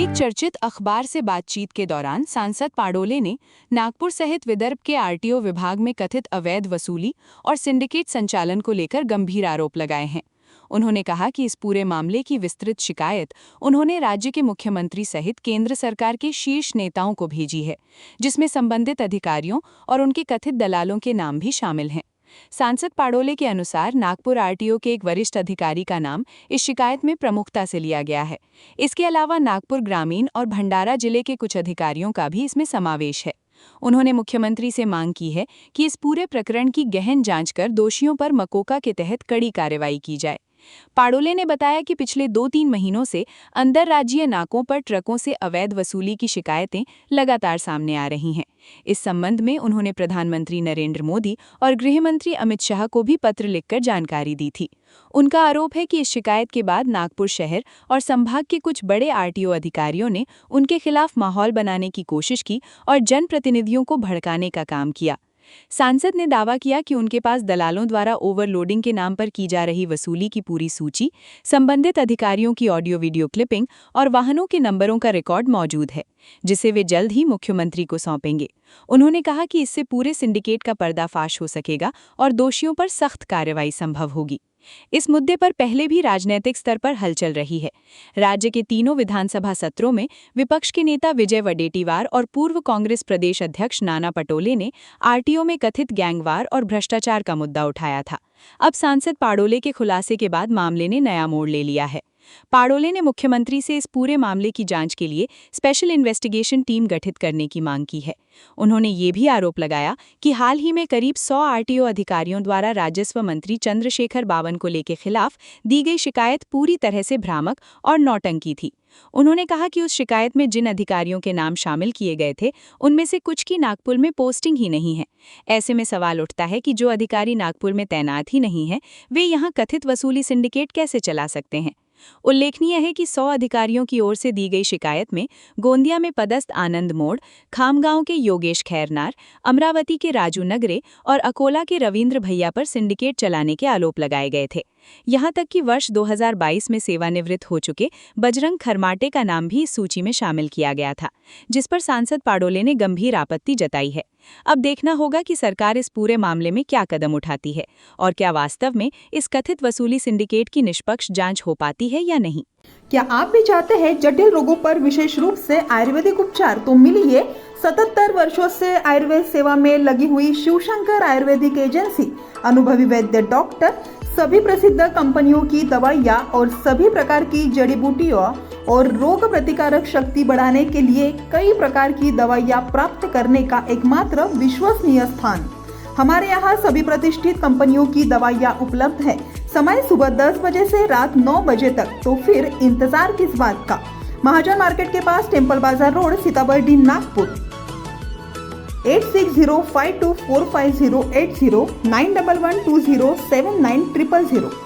एक चर्चित अखबार से बातचीत के दौरान सांसद पाडोले ने नागपुर सहित विदर्भ के आरटीओ विभाग में कथित अवैध वसूली और सिंडिकेट संचालन को लेकर गंभीर आरोप लगाए हैं। उन्होंने कहा कि इस पूरे मामले की विस्तृत शिकायत उन्होंने राज्य के मुख्यमंत्री सहित केंद्र सरकार के शीर्ष नेताओं को भेजी है, जिसमें संबंधित अधिकारियों और उनके कथित दलालों के नाम भी शामिल हैं। सांसद पाडोले के अनुसार नागपुर आरटीओ के एक वरिष्ठ अधिकारी का नाम इस शिकायत में प्रमुखता से लिया गया है। इसके अलावा नागपुर ग्रामीण और भंडारा जिले के कुछ अधिकारियों का भी इसमें समावेश है। उन्होंने मुख्यमंत्री से मांग की है कि इस पूरे प्रकरण की गहन जांच कर दोषियों पर मकोका के तहत कड़ी कार्रवाई की जाए। पाडोले ने बताया कि पिछले 2-3 महीनों से अंतर्राज्यीय नाकों पर ट्रकों से अवैध वसूली की शिकायतें लगातार सामने आ रही हैं। इस संबंध में उन्होंने प्रधानमंत्री नरेंद्र मोदी और गृहमंत्री अमित शाह को भी पत्र लिखकर जानकारी दी थी। उनका आरोप है कि इस शिकायत के बाद नागपुर शहर और संभाग के कुछ बड़े आरटीओ अधिकारियों ने उनके खिलाफ माहौल बनाने की कोशिश की और जनप्रतिनिधियों को भड़काने का काम किया। सांसद ने दावा किया कि उनके पास दलालों द्वारा ओवरलोडिंग के नाम पर की जा रही वसूली की पूरी सूची, संबंधित अधिकारियों की ऑडियो वीडियो क्लिपिंग और वाहनों के नंबरों का रिकॉर्ड मौजूद है, जिसे वे जल्द ही मुख्यमंत्री को सौंपेंगे। उन्होंने कहा कि इससे पूरे सिंडिकेट का पर्दाफाश हो सकेगा और दोषियों पर सख्त कार्रवाई संभव होगी। इस मुद्दे पर पहले भी राजनीतिक स्तर पर हलचल रही है। राज्य के तीनों विधानसभा सत्रों में विपक्ष के नेता विजय वडेट्टीवार और पूर्व कांग्रेस प्रदेश अध्यक्ष नाना पटोले ने आरटीओ में कथित गैंगवार और भ्रष्टाचार का मुद्दा उठाया था। अब सांसद पाडोले के खुलासे के बाद मामले ने नया मोड़ ले लिया है। पाडोले ने मुख्यमंत्री से इस पूरे मामले की जांच के लिए स्पेशल इन्वेस्टिगेशन टीम गठित करने की मांग की है। उन्होंने ये भी आरोप लगाया कि हाल ही में करीब 100 आरटीओ अधिकारियों द्वारा राजस्व मंत्री चंद्रशेखर बावन को लेकर खिलाफ दी गई शिकायत पूरी तरह से भ्रामक और नौटंकी थी। उन्होंने कहा कि उस शिकायत में जिन अधिकारियों के नाम शामिल किए गए थे, उनमें से कुछ की नागपुर में पोस्टिंग ही नहीं है। ऐसे में सवाल उठता है कि जो अधिकारी नागपुर में तैनात ही नहीं है, वे यहाँ कथित वसूली सिंडिकेट कैसे चला सकते हैं। उल्लेखनीय है कि 100 अधिकारियों की ओर से दी गई शिकायत में गोंदिया में पदस्थ आनंद मोड़, खामगांव के योगेश खैरनार, अमरावती के राजू नगरे और अकोला के रविंद्र भैया पर सिंडिकेट चलाने के आरोप लगाए गए थे। यहां तक कि वर्ष 2022 में सेवानिवृत्त हो चुके बजरंग खरमाटे का नाम भी इस सूची में शामिल किया गया था, जिस पर सांसद पाडोले ने गंभीर आपत्ति जताई है। अब देखना होगा कि सरकार इस पूरे मामले में क्या कदम उठाती है और क्या वास्तव में इस कथित वसूली सिंडिकेट की निष्पक्ष जांच हो पाती है या नहीं। क्या आप भी चाहते हैं जटिल रोगों पर विशेष रूप से आयुर्वेदिक उपचार? तो मिलिए 77 वर्षों से आयुर्वेद सेवा में लगी हुई शिवशंकर आयुर्वेदिक एजेंसी। अनुभवी वैद्य डॉक्टर सभी प्रसिद्ध कंपनियों की दवाइयाँ और सभी प्रकार की जड़ी बूटियों और रोग प्रतिकारक शक्ति बढ़ाने के लिए कई प्रकार की दवाइयाँ प्राप्त करने का एकमात्र विश्वसनीय स्थान। हमारे यहाँ सभी प्रतिष्ठित कंपनियों की दवाइयाँ उपलब्ध है। समय सुबह 10 बजे से रात 9 बजे तक। तो फिर इंतजार किस बात का? महाजन मार्केट के पास, टेम्पल बाजार रोड, सीताबर्डी, नागपुर। 8605245080 9112079000।